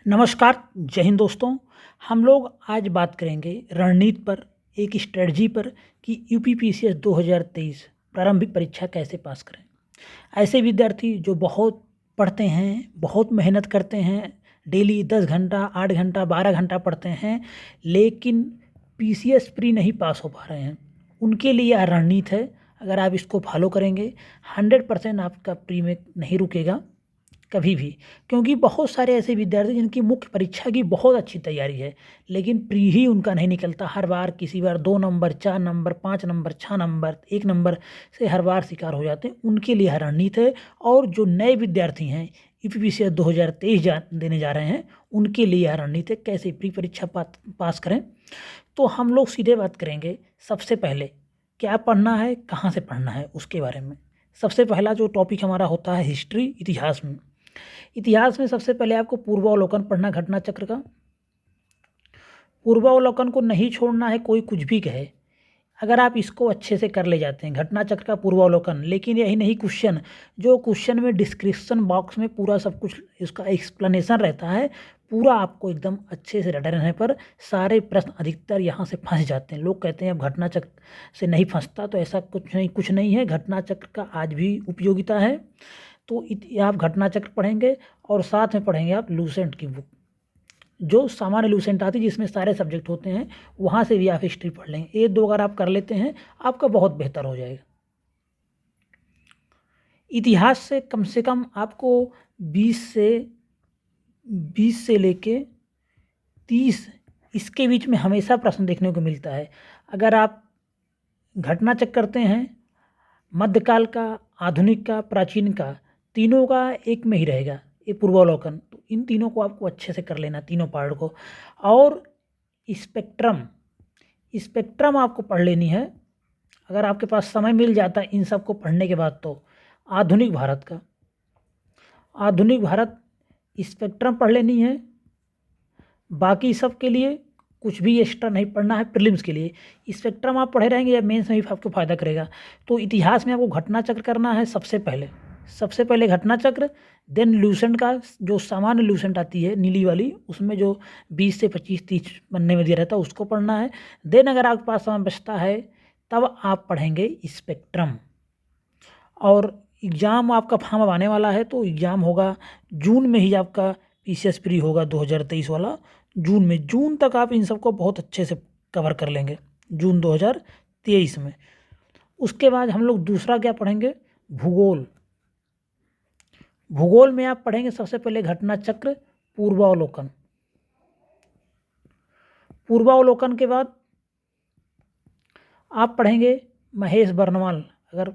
नमस्कार, जय हिंद दोस्तों। हम लोग आज बात करेंगे रणनीति पर, एक स्ट्रेटजी पर कि यूपीपीसीएस 2023 प्रारंभिक परीक्षा कैसे पास करें। ऐसे विद्यार्थी जो बहुत पढ़ते हैं, बहुत मेहनत करते हैं, डेली 10 घंटा, 8 घंटा, 12 घंटा पढ़ते हैं, लेकिन पीसीएस प्री नहीं पास हो पा रहे हैं, उनके लिए यह रणनीति है। अगर आप इसको फॉलो करेंगे 100% आपका प्री में नहीं रुकेगा कभी भी, क्योंकि बहुत सारे ऐसे विद्यार्थी जिनकी मुख्य परीक्षा की बहुत अच्छी तैयारी है, लेकिन प्री ही उनका नहीं निकलता। हर बार किसी बार 2 number, 4 number, 5 number, 6 number, 1 number से हर बार शिकार हो जाते हैं। उनके लिए यह रणनीति है। और जो नए विद्यार्थी हैं, यूपीपीसीएस 2023 देने जा रहे हैं, उनके लिए यह रणनीति है कैसे प्री परीक्षा पास करें। तो हम लोग सीधे बात करेंगे। सबसे पहले क्या पढ़ना है, कहाँ से पढ़ना है, उसके बारे में। सबसे पहला जो टॉपिक हमारा होता है हिस्ट्री, इतिहास में। इतिहास में सबसे पहले आपको पूर्वावलोकन पढ़ना, घटना चक्र का। पूर्वावलोकन को नहीं छोड़ना है, कोई कुछ भी कहे। अगर आप इसको अच्छे से कर ले जाते हैं, घटना चक्र का पूर्वावलोकन। लेकिन यही नहीं, क्वेश्चन, जो क्वेश्चन में डिस्क्रिप्शन बॉक्स में पूरा सब कुछ इसका एक्सप्लेनेशन रहता है, पूरा आपको एकदम अच्छे से रटे रहने पर सारे प्रश्न अधिकतर यहाँ से फंस जाते हैं। लोग कहते हैं अब घटना चक्र से नहीं फंसता, तो ऐसा कुछ नहीं है। घटना चक्र का आज भी उपयोगिता है। तो आप घटना चक्र पढ़ेंगे और साथ में पढ़ेंगे आप लूसेंट की बुक, जो सामान्य लूसेंट आती है, जिसमें सारे सब्जेक्ट होते हैं। वहाँ से भी आप हिस्ट्री पढ़ लेंगे। ये 2 अगर आप कर लेते हैं, आपका बहुत बेहतर हो जाएगा। इतिहास से कम आपको 20 से लेके 30 इसके बीच में हमेशा प्रश्न देखने को मिलता है। अगर आप घटना चक्र करते हैं, मध्यकाल का, आधुनिक का, प्राचीन का, तीनों का एक में ही रहेगा ये पूर्वावलोकन। तो इन तीनों को आपको अच्छे से कर लेना, तीनों पार्ट को। और स्पेक्ट्रम आपको पढ़ लेनी है। अगर आपके पास समय मिल जाता है इन सब को पढ़ने के बाद, तो आधुनिक भारत स्पेक्ट्रम पढ़ लेनी है। बाकी सब के लिए कुछ भी एक्स्ट्रा नहीं पढ़ना है। प्रीलिम्स के लिए स्पेक्ट्रम आप पढ़े रहेंगे या मेंस में भी आपको फ़ायदा करेगा। तो इतिहास में आपको घटना चक्र करना है सबसे पहले घटना चक्र। देन लूसेंट का, जो सामान्य लूसेंट आती है नीली वाली, उसमें जो 20 से 25-30 बनने में दिया रहता है, उसको पढ़ना है। देन अगर आपके पास समय बचता है, तब आप पढ़ेंगे स्पेक्ट्रम। और एग्ज़ाम आपका फॉर्म अब आने वाला है, तो एग्ज़ाम होगा जून में ही। आपका पीसीएस प्री होगा 2023 वाला जून तक आप इन सबको बहुत अच्छे से कवर कर लेंगे, जून 2023 में। उसके बाद हम लोग दूसरा क्या पढ़ेंगे, भूगोल में आप पढ़ेंगे सबसे पहले घटना चक्र, पूर्वावलोकन के बाद आप पढ़ेंगे महेश बर्नवाल, अगर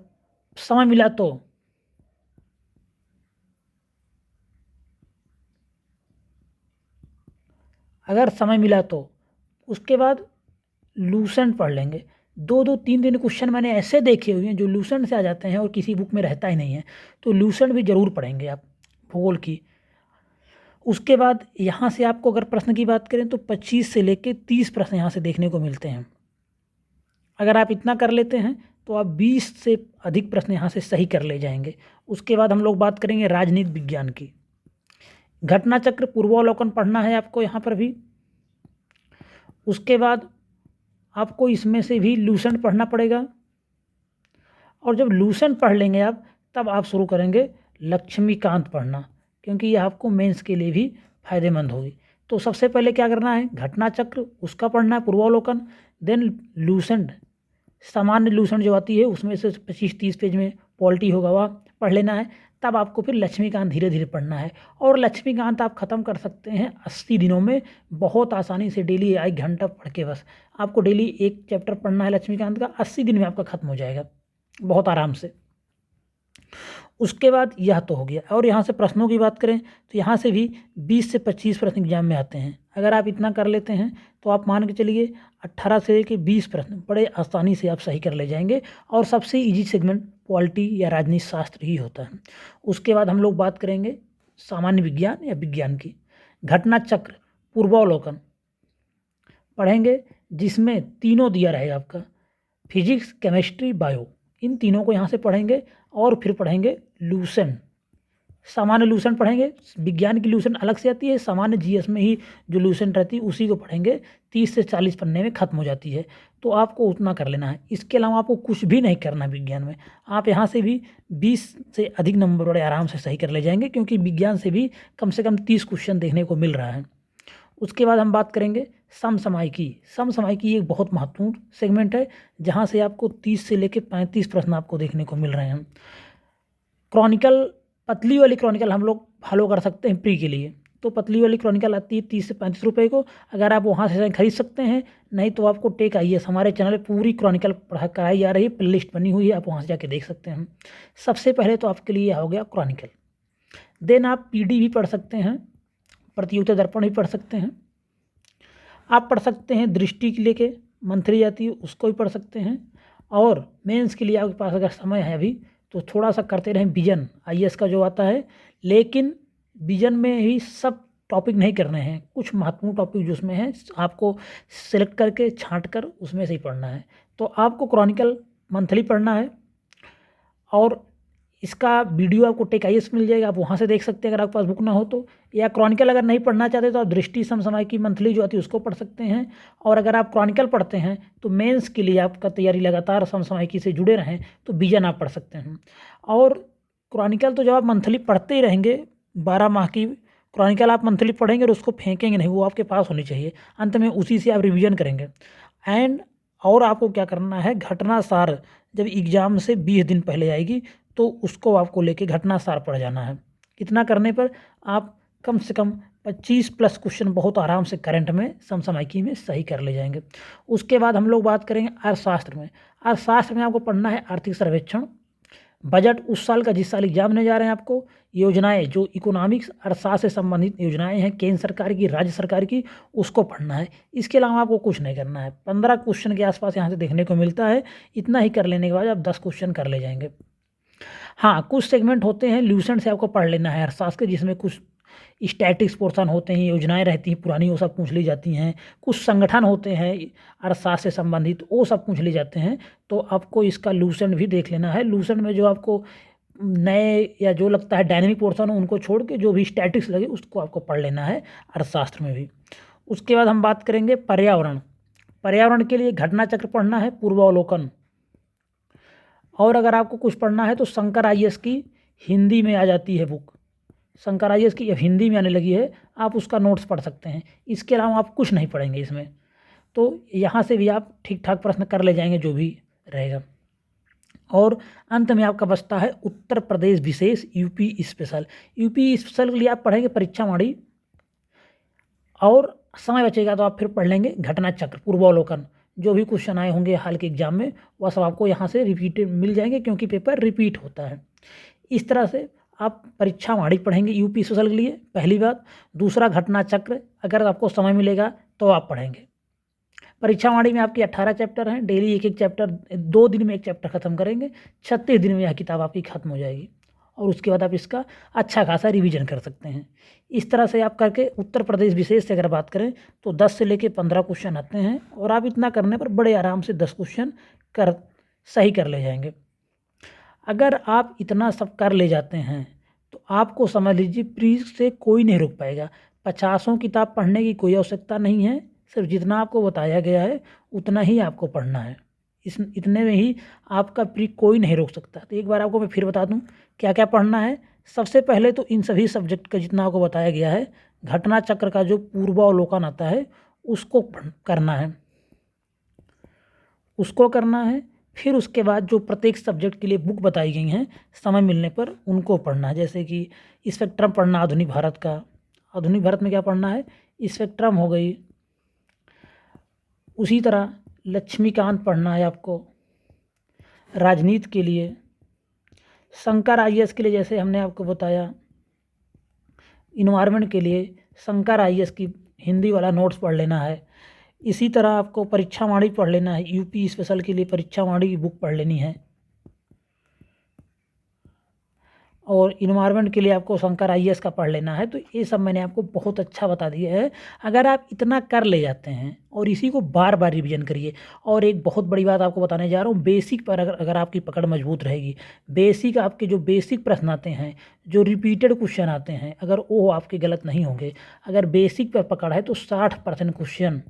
समय मिला तो। उसके बाद लूसेंट पढ़ लेंगे। 2-3 दिन क्वेश्चन मैंने ऐसे देखे हुए हैं जो लूसेंट से आ जाते हैं और किसी बुक में रहता ही नहीं है। तो लूसेंट भी ज़रूर पढ़ेंगे आप भूगोल की। उसके बाद यहाँ से आपको अगर प्रश्न की बात करें तो 25 से लेके 30 प्रश्न यहाँ से देखने को मिलते हैं। अगर आप इतना कर लेते हैं तो आप 20 से अधिक प्रश्न यहाँ से सही कर ले जाएंगे। उसके बाद हम लोग बात करेंगे राजनीति विज्ञान की। घटना चक्र, पूर्वावलोकन पढ़ना है आपको यहाँ पर भी। उसके बाद आपको इसमें से भी लूसेंट पढ़ना पड़ेगा। और जब लूसेंट पढ़ लेंगे आप, तब आप शुरू करेंगे लक्ष्मीकांत पढ़ना, क्योंकि ये आपको मेंस के लिए भी फायदेमंद होगी। तो सबसे पहले क्या करना है, घटना चक्र उसका पढ़ना है, पूर्वावलोकन। देन लूसेंट, सामान्य लूसेंट जो आती है, उसमें से 25-30 पेज में पॉलिटी होगा, वह पढ़ लेना है। तब आपको फिर लक्ष्मीकांत धीरे धीरे पढ़ना है। और लक्ष्मीकांत आप ख़त्म कर सकते हैं 80 दिनों में, बहुत आसानी से। डेली 1 घंटा पढ़ के बस आपको डेली 1 चैप्टर पढ़ना है लक्ष्मीकांत का, 80 दिन में आपका ख़त्म हो जाएगा बहुत आराम से। उसके बाद यह तो हो गया। और यहाँ से प्रश्नों की बात करें तो यहाँ से भी 20 से 25 प्रश्न एग्जाम में आते हैं। अगर आप इतना कर लेते हैं तो आप मान के चलिए 18 से लेकर 20 प्रश्न बड़े आसानी से आप सही कर ले जाएंगे। और सबसे इजी सेगमेंट पॉलिटी या राजनीति शास्त्र ही होता है। उसके बाद हम लोग बात करेंगे सामान्य विज्ञान या विज्ञान की। घटना चक्र, पूर्वावलोकन पढ़ेंगे, जिसमें तीनों दिया रहेगा आपका, फिजिक्स, केमिस्ट्री, बायो। इन तीनों को यहाँ से पढ़ेंगे। और फिर पढ़ेंगे लूसेंट, सामान्य लूसेंट पढ़ेंगे, विज्ञान की लूसेंट अलग से आती है, सामान्य जीएस में ही जो लूसेंट रहती है उसी को पढ़ेंगे, 30 से 40 पन्ने में ख़त्म हो जाती है, तो आपको उतना कर लेना है। इसके अलावा आपको कुछ भी नहीं करना विज्ञान में। आप यहाँ से भी 20 से अधिक नंबर बड़े आराम से सही कर ले जाएंगे, क्योंकि विज्ञान से भी कम से कम 30 क्वेश्चन देखने को मिल रहा है। उसके बाद हम बात करेंगे समसामयिकी। समसामयिकी एक बहुत महत्वपूर्ण सेगमेंट है, जहाँ से आपको 30 से लेकर 35 प्रश्न आपको देखने को मिल रहे हैं। क्रॉनिकल, पतली वाली क्रॉनिकल हम लोग फॉलो कर सकते हैं प्री के लिए, तो पतली वाली क्रॉनिकल आती है 30 से 35 रुपये को, अगर आप वहाँ से खरीद सकते हैं। नहीं तो आपको टेक आईएएस हमारे चैनल पर पूरी क्रॉनिकल पढ़ा कराई जा रही है, प्ले लिस्ट बनी हुई है, आप वहाँ से जाके देख सकते हैं। सबसे पहले तो आपके लिए हो गया क्रॉनिकल, देन आप पीडी भी पढ़ सकते हैं, प्रतियोगिता दर्पण भी पढ़ सकते हैं, आप पढ़ सकते हैं दृष्टि के लेके मंथली आती है उसको भी पढ़ सकते हैं, और मेंस के लिए आपके पास अगर समय है अभी तो थोड़ा सा करते रहें विजन आईएएस का जो आता है, लेकिन विजन में ही सब टॉपिक नहीं करने हैं, कुछ महत्वपूर्ण टॉपिक जो उसमें हैं आपको सिलेक्ट करके छांट कर उसमें से ही पढ़ना है। तो आपको क्रॉनिकल मंथली पढ़ना है, और इसका वीडियो आपको टेक आईएएस मिल जाएगा, आप वहाँ से देख सकते हैं अगर आपके पास बुक ना हो तो, या क्रॉनिकल अगर नहीं पढ़ना चाहते तो आप दृष्टि समसामयिकी मंथली जो आती है उसको पढ़ सकते हैं। और अगर आप क्रॉनिकल पढ़ते हैं तो मेंस के लिए आपका तैयारी लगातार समसामयिकी से जुड़े रहें तो विजन आप पढ़ सकते हैं। और क्रॉनिकल तो जब आप मंथली पढ़ते ही रहेंगे, 12 माह की क्रॉनिकल आप मंथली पढ़ेंगे और उसको फेंकेंगे नहीं, वो आपके पास होनी चाहिए, अंत में उसी से आप रिविजन करेंगे। और आपको क्या करना है, घटना सार जब एग्ज़ाम से 20 दिन पहले आएगी तो उसको आपको लेके घटना सार पढ़ जाना है। इतना करने पर आप कम से कम 25 प्लस क्वेश्चन बहुत आराम से करंट में समसामयिकी में सही कर ले जाएंगे। उसके बाद हम लोग बात करेंगे अर्थशास्त्र में। अर्थशास्त्र में आपको पढ़ना है आर्थिक सर्वेक्षण, बजट उस साल का जिस साल एग्जाम होने जा रहे हैं, आपको योजनाएं जो इकोनॉमिक्स अर्थशास्त्र से संबंधित योजनाएं हैं केंद्र सरकार की, राज्य सरकार की, उसको पढ़ना है। इसके अलावा आपको कुछ नहीं करना है। 15 क्वेश्चन के आसपास यहाँ से देखने को मिलता है, इतना ही कर लेने के बाद आप 10 क्वेश्चन कर ले जाएंगे। हाँ, कुछ सेगमेंट होते हैं लूसेंट से आपको पढ़ लेना है अर्थशास्त्र के, जिसमें कुछ स्टैटिक्स पोर्शन होते हैं, योजनाएं रहती हैं पुरानी, वो सब पूछ ली जाती हैं, कुछ संगठन होते हैं अर्थशास्त्र से संबंधित, वो सब पूछ ले जाते हैं। तो आपको इसका लूसेंट भी देख लेना है। लूसेंट में जो आपको नए या जो लगता है डायनेमिक पोर्शन हो उनको छोड़ के जो भी स्टैटिक्स लगे उसको आपको पढ़ लेना है अर्थशास्त्र में भी। उसके बाद हम बात करेंगे पर्यावरण। पर्यावरण के लिए घटना चक्र पढ़ना है, पूर्वावलोकन, और अगर आपको कुछ पढ़ना है तो शंकर आईएएस की हिंदी में आ जाती है बुक, शंकर आईएएस की अब हिंदी में आने लगी है, आप उसका नोट्स पढ़ सकते हैं। इसके अलावा आप कुछ नहीं पढ़ेंगे इसमें, तो यहाँ से भी आप ठीक ठाक प्रश्न कर ले जाएंगे जो भी रहेगा। और अंत में आपका बचता है उत्तर प्रदेश विशेष यूपी स्पेशल। यूपी स्पेशल के लिए आप पढ़ेंगे परीक्षा माड़ी, और समय बचेगा तो आप फिर पढ़ लेंगे घटना चक्र, पूर्वावलोकन, जो भी क्वेश्चन आए होंगे हाल के एग्जाम में वह सब आपको यहाँ से रिपीट मिल जाएंगे, क्योंकि पेपर रिपीट होता है। इस तरह से आप परीक्षा माड़ी पढ़ेंगे यूपी स्पेशल के लिए, पहली बात। दूसरा, घटना चक्र अगर आपको समय मिलेगा तो आप पढ़ेंगे। परीक्षा वाणी में आपके 18 चैप्टर हैं, डेली एक एक चैप्टर, 2 दिन में एक चैप्टर खत्म करेंगे, 36 दिन में यह किताब आपकी खत्म हो जाएगी, और उसके बाद आप इसका अच्छा खासा रिवीजन कर सकते हैं। इस तरह से आप करके उत्तर प्रदेश विशेष से अगर बात करें तो 10 से लेकर 15 क्वेश्चन आते हैं, और आप इतना करने पर बड़े आराम से 10 क्वेश्चन सही कर ले जाएंगे। अगर आप इतना सब कर ले जाते हैं तो आपको समझ लीजिए प्री से कोई नहीं रोक पाएगा। 50 किताब पढ़ने की कोई आवश्यकता नहीं है, सिर्फ जितना आपको बताया गया है उतना ही आपको पढ़ना है। इतने में ही आपका प्री कोई नहीं रोक सकता। तो एक बार आपको मैं फिर बता दूं क्या क्या पढ़ना है। सबसे पहले तो इन सभी सब्जेक्ट का जितना आपको बताया गया है, घटना चक्र का जो पूर्वावलोकन आता है उसको करना है, फिर उसके बाद जो प्रत्येक सब्जेक्ट के लिए बुक बताई गई हैं समय मिलने पर उनको पढ़ना है। जैसे कि स्पेक्ट्रम पढ़ना आधुनिक भारत का, आधुनिक भारत में क्या पढ़ना है, स्पेक्ट्रम हो गई। उसी तरह लक्ष्मीकांत पढ़ना है आपको राजनीति के लिए। शंकर आईएएस के लिए जैसे हमने आपको बताया, इन्वायरमेंट के लिए शंकर आईएएस की हिंदी वाला नोट्स पढ़ लेना है। इसी तरह आपको परीक्षा वाणी पढ़ लेना है, यूपी स्पेशल के लिए परीक्षा वाणी की बुक पढ़ लेनी है। और इन्वायरमेंट के लिए आपको शंकर आईएएस का पढ़ लेना है। तो ये सब मैंने आपको बहुत अच्छा बता दिया है। अगर आप इतना कर ले जाते हैं और इसी को बार बार रिवीजन करिए। और एक बहुत बड़ी बात आपको बताने जा रहा हूँ, बेसिक पर अगर आपकी पकड़ मजबूत रहेगी, बेसिक आपके जो बेसिक प्रश्न आते हैं, जो रिपीटेड क्वेश्चन आते हैं, अगर वो आपके गलत नहीं होंगे, अगर बेसिक पर पकड़ है तो 60% क्वेश्चन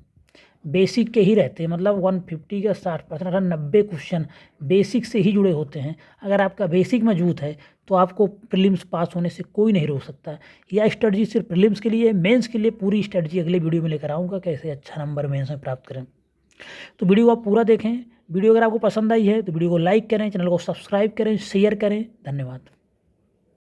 बेसिक के ही रहते हैं। मतलब 150 का 60%, अगर 90 क्वेश्चन बेसिक से ही जुड़े होते हैं। अगर आपका बेसिक मजबूत है तो आपको प्रीलिम्स पास होने से कोई नहीं रोक सकता। यह स्ट्रेटजी सिर्फ प्रीलिम्स के लिए, मेंस के लिए पूरी स्ट्रेटजी अगले वीडियो में लेकर आऊँगा, कैसे अच्छा नंबर मेंस में प्राप्त करें। तो वीडियो को आप पूरा देखें। वीडियो अगर आपको पसंद आई है तो वीडियो को लाइक करें, चैनल को सब्सक्राइब करें, शेयर करें। धन्यवाद।